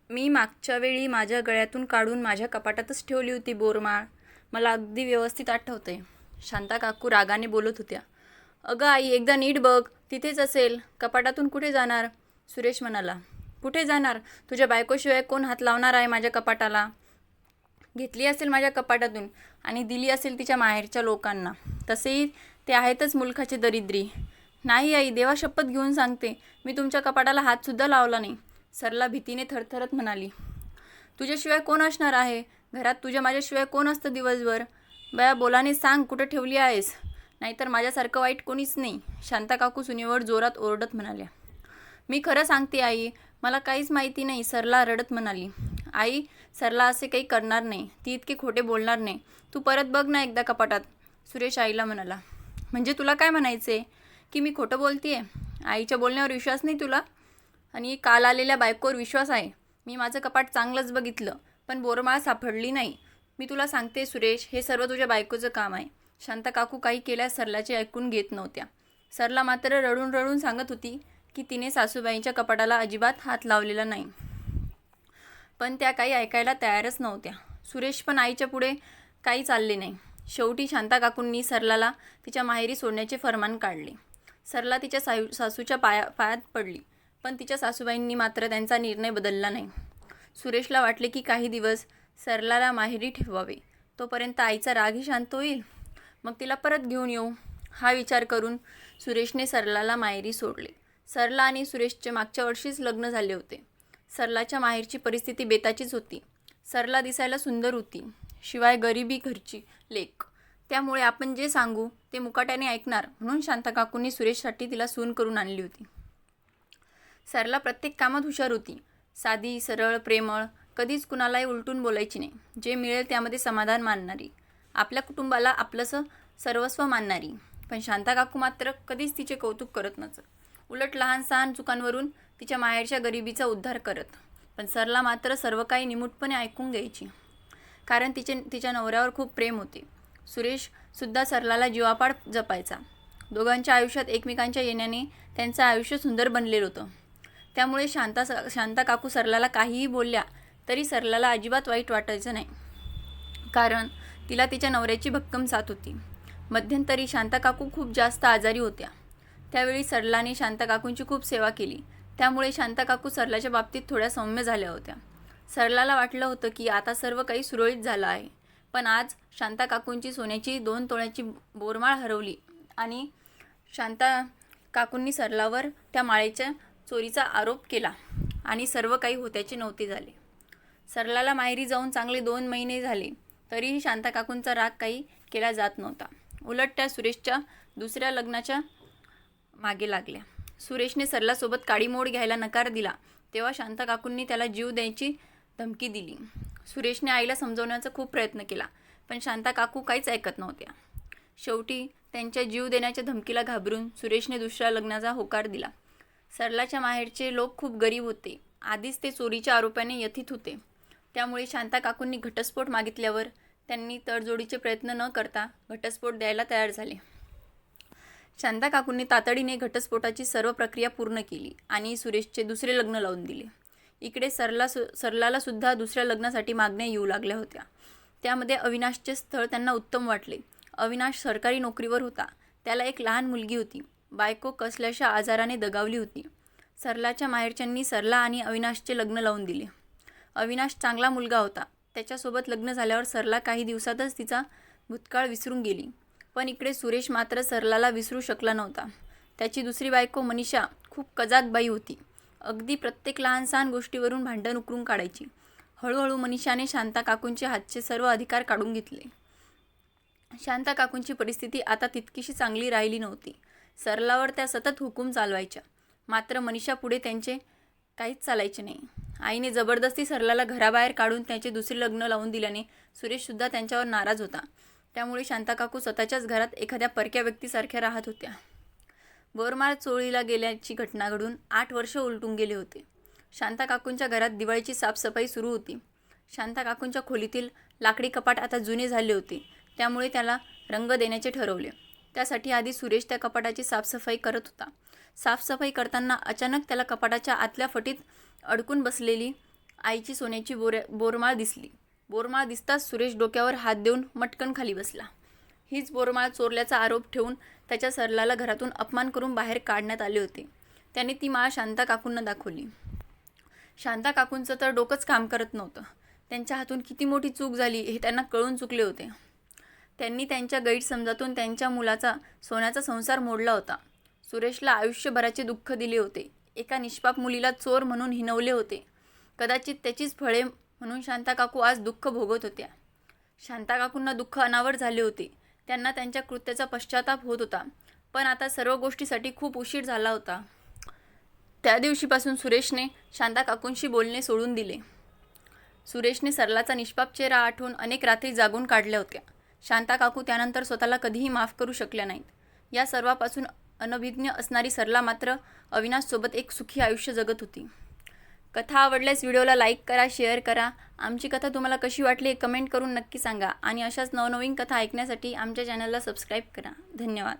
मी मागच्या वेळी माझ्या गळ्यातून काढून माझ्या कपाटातच ठेवली होती बोरमाळ. मला अगदी व्यवस्थित आठवतंय. शांता काकू रागाने बोलत होत्या. अगं आई, एकदा नीट बघ, तिथेच असेल. कपाटातून कुठे जाणार? सुरेश म्हणाला. कुठे जाणार? तुझ्या बायकोशिवाय कोण हात लावणार आहे माझ्या कपाटाला? घेतली असेल माझ्या कपाटातून आणि दिली असेल तिच्या माहेरच्या लोकांना. तसेही ते आहेतच मुलखाचे दरिद्री. नाही आई, देवा शपथ घेऊन सांगते, मी तुमच्या कपाटाला हातसुद्धा लावला नाही. सरला भीतीने थरथरत म्हणाली. तुझ्याशिवाय कोण असणार आहे? घरात तुझ्या माझ्याशिवाय कोण असतं दिवसभर? बया, बोलाने सांग, कुठं ठेवली आहेस? नाहीतर माझ्यासारखं वाईट कोणीच नाही. शांता काकू सुनेवर जोरात ओरडत म्हणाल्या. मी खरं सांगते आई, मला काहीच माहिती नाही. सरला रडत म्हणाली. आई, सरला असे काही करणार नाही. ती इतके खोटे बोलणार नाही. तू परत बघ ना एकदा कपाटात. सुरेश आईला म्हणाला. म्हणजे तुला काय म्हणायचे? की मी खोटं बोलतीये? आईच्या बोलण्यावर विश्वास नाही तुला? आणि काल आलेल्या बायकोवर विश्वास आहे. मी माझं कपाट चांगलंच बघितलं, पण बोरमाळ सापडली नाही. मी तुला सांगते सुरेश, हे सर्व तुझ्या बायकोचं काम आहे. शांता काकू काही केल्यास सरलाचे ऐकून घेत नव्हत्या. सरला मात्र रडून रडून सांगत होती की तिने सासूबाईंच्या कपाटाला अजिबात हात लावलेला नाही. पण त्या काही ऐकायला तयारच नव्हत्या. सुरेश पण आईच्या पुढे काही चालले नाही. शेवटी शांता काकूंनी सरलाला तिच्या माहेरी सोडण्याचे फरमान काढले. सरला तिच्या सासूच्या पायात पडली, पण तिच्या सासूबाईंनी मात्र त्यांचा निर्णय बदलला नाही. सुरेशला वाटले की काही दिवस सरलाला माहेरी ठेवावे, तोपर्यंत आईचा रागही शांत होईल. मग तिला परत घेऊन येऊ. हा विचार करून सुरेशने सरलाला माहेरी सोडले. सरला आणि सुरेशचे मागच्या वर्षीच लग्न झाले होते. सरलाच्या माहेरची परिस्थिती बेताचीच होती. सरला दिसायला सुंदर होती, शिवाय गरिबी घरची लेक. त्यामुळे आपण जे सांगू ते मुकाट्याने ऐकणार म्हणून शांता काकूंनी सुरेशसाठी तिला सून करून आणली होती. सरला प्रत्येक कामात हुशार होती. साधी, सरळ, प्रेमळ, कधीच कुणालाही उलटून बोलायची नाही. जे मिळेल त्यामध्ये समाधान मानणारी, आपल्या कुटुंबाला आपलंसं सर्वस्व मानणारी. पण शांता काकू मात्र कधीच तिचे कौतुक करत नसत. उलट लहान सहान चुकांवरून तिच्या माहेरच्या गरिबीचा उद्धार करत. पण सरला मात्र सर्व काही निमूटपणे ऐकून घ्यायची, कारण तिच्या नवऱ्यावर खूप प्रेम होते. सुरेशसुद्धा सरलाला जीवापाड जपायचा. दोघांच्या आयुष्यात एकमेकांच्या येण्याने त्यांचं आयुष्य सुंदर बनलेलं होतं. त्यामुळे शांता काकू सरलाला काहीही बोलल्या तरी सरलाला अजिबात वाईट वाटायचं नाही, कारण तिला तिच्या नवऱ्याची भक्कम साथ होती. मध्यंतरी शांता काकू खूप जास्त आजारी होत्या. त्यावेळी सरलाने शांता काकूंची खूप सेवा केली. त्यामुळे शांता काकू सरलाच्या बाबतीत थोड्या सौम्य झाल्या होत्या. सरलाला वाटलं होतं की आता सर्व काही सुरळीत झालं आहे. पण आज शांता काकूंची सोन्याची 2 तोळ्याची बोरमाळ हरवली आणि शांता काकूंनी सरलावर त्या माळेच्या चोरीचा आरोप केला आणि सर्व काही होत्याचे नव्हते झाले. सरलाला माहेरी जाऊन चांगले 2 महिने झाले तरीही शांता काकूंचा राग काही केला जात नव्हता. उलट त्या सुरेशच्या दुसऱ्या लग्नाच्या मागे लागल्या. सुरेशने सरलासोबत काडीमोड घ्यायला नकार दिला तेव्हा शांता काकूंनी त्याला जीव द्यायची धमकी दिली. सुरेशने आईला समजवण्याचा खूप प्रयत्न केला, पण शांता काकू काहीच ऐकत नव्हत्या. शेवटी त्यांच्या जीव देण्याच्या धमकीला घाबरून सुरेशने दुसऱ्या लग्नाचा होकार दिला. सरलाच्या माहेरचे लोक खूप गरीब होते. आधीच ते चोरीच्या आरोपाने यथित होते. त्यामुळे शांता काकूंनी घटस्फोट मागितल्यावर त्यांनी तडजोडीचे प्रयत्न न करता घटस्फोट द्यायला तयार झाले. शांता काकूंनी तातडीने घटस्फोटाची सर्व प्रक्रिया पूर्ण केली आणि सुरेशचे दुसरे लग्न लावून दिले. इकडे सरलाला सुद्धा दुसऱ्या लग्नासाठी मागण्या येऊ लागल्या होत्या. त्यामध्ये अविनाशचे स्थळ त्यांना उत्तम वाटले. अविनाश सरकारी नोकरीवर होता. त्याला एक लहान मुलगी होती. बायको कसल्याशा आजाराने दगावली होती. सरलाच्या माहेरच्यांनी सरला आणि अविनाशचे लग्न लावून दिले. अविनाश चांगला मुलगा होता. त्याच्यासोबत लग्न झाल्यावर सरला काही दिवसातच तिचा भूतकाळ विसरून गेली. पण इकडे सुरेश मात्र सरलाला विसरू शकला नव्हता. त्याची दुसरी बायको मनीषा खूप कजात बाई होती. अगदी प्रत्येक लहान सहान गोष्टीवरून भांडण उकरून काढायची. हळूहळू मनीषाने शांता काकूंचे हातचे सर्व अधिकार काढून घेतले. शांता काकूंची परिस्थिती आता तितकीशी चांगली राहिली नव्हती. सरलावर त्या सतत हुकूम चालवायच्या, मात्र मनीषा पुढे त्यांचे काहीच चालायचे नाही. आईने जबरदस्ती सरलाला घराबाहेर काढून त्याचे दुसरे लग्न लावून दिल्याने सुरेशसुद्धा त्यांच्यावर नाराज होता. त्यामुळे शांता काकू स्वतःच्याच घरात एखाद्या परक्या व्यक्तीसारख्या राहत होत्या. बोरमाळ चोरीला गेल्याची घटना घडून 8 वर्ष उलटून गेले होते. शांता काकूंच्या घरात दिवाळीची साफसफाई सुरू होती. शांता काकूंच्या खोलीतील लाकडी कपाट आता जुने झाले होते. त्यामुळे त्याला रंग देण्याचे ठरवले. त्यासाठी आधी सुरेश त्या कपाटाची साफसफाई करत होता. साफसफाई करताना अचानक त्याला कपाटाच्या आतल्या फटीत अडकून बसलेली आईची सोन्याची बोरमाळ दिसली. बोरमाळ दिसताच सुरेश डोक्यावर हात देऊन मटकन खाली बसला. हीच बोरमाळ चोरल्याचा आरोप ठेवून त्याच्या सरलाला घरातून अपमान करून बाहेर काढण्यात आले होते. त्याने ती माळ शांता काकूंना दाखवली. शांता काकूंचं तर डोकंच काम करत नव्हतं. त्यांच्या हातून किती मोठी चूक झाली हे त्यांना कळून चुकले होते. त्यांनी त्यांच्या गैरसमजातून त्यांच्या मुलाचा सोन्याचा संसार मोडला होता. सुरेशला आयुष्यभराचे दुःख दिले होते. एका निष्पाप मुलीला चोर म्हणून हिणवले होते. कदाचित त्याचीच फळे म्हणून शांता काकू आज दुःख भोगत होत्या. शांता काकूंना दुःख अनावर झाले होते. त्यांना त्यांच्या कृत्याचा पश्चाताप होत होता. पण आता सर्व गोष्टीसाठी खूप उशीर झाला होता. त्या दिवशीपासून सुरेशने शांता काकूंशी बोलणे सोडून दिले. सुरेशने सरलाचा निष्पाप चेहरा आठवून अनेक रात्री जागून काढल्या होत्या. शांता काकू त्यानंतर स्वतःला कधीही माफ करू शकल्या नाहीत. या सर्वापासून अनभिज्ञ असणारी सरला मात्र अविनाशसोबत एक सुखी आयुष्य जगत होती. कथा आवडल्यास व्हिडिओला लाईक करा, शेअर करा. आमची कथा तुम्हाला कशी वाटली हे कमेंट करून नक्की सांगा आणि अशाच नवनवीन कथा ऐकण्यासाठी आमच्या चॅनलला सबस्क्राईब करा. धन्यवाद.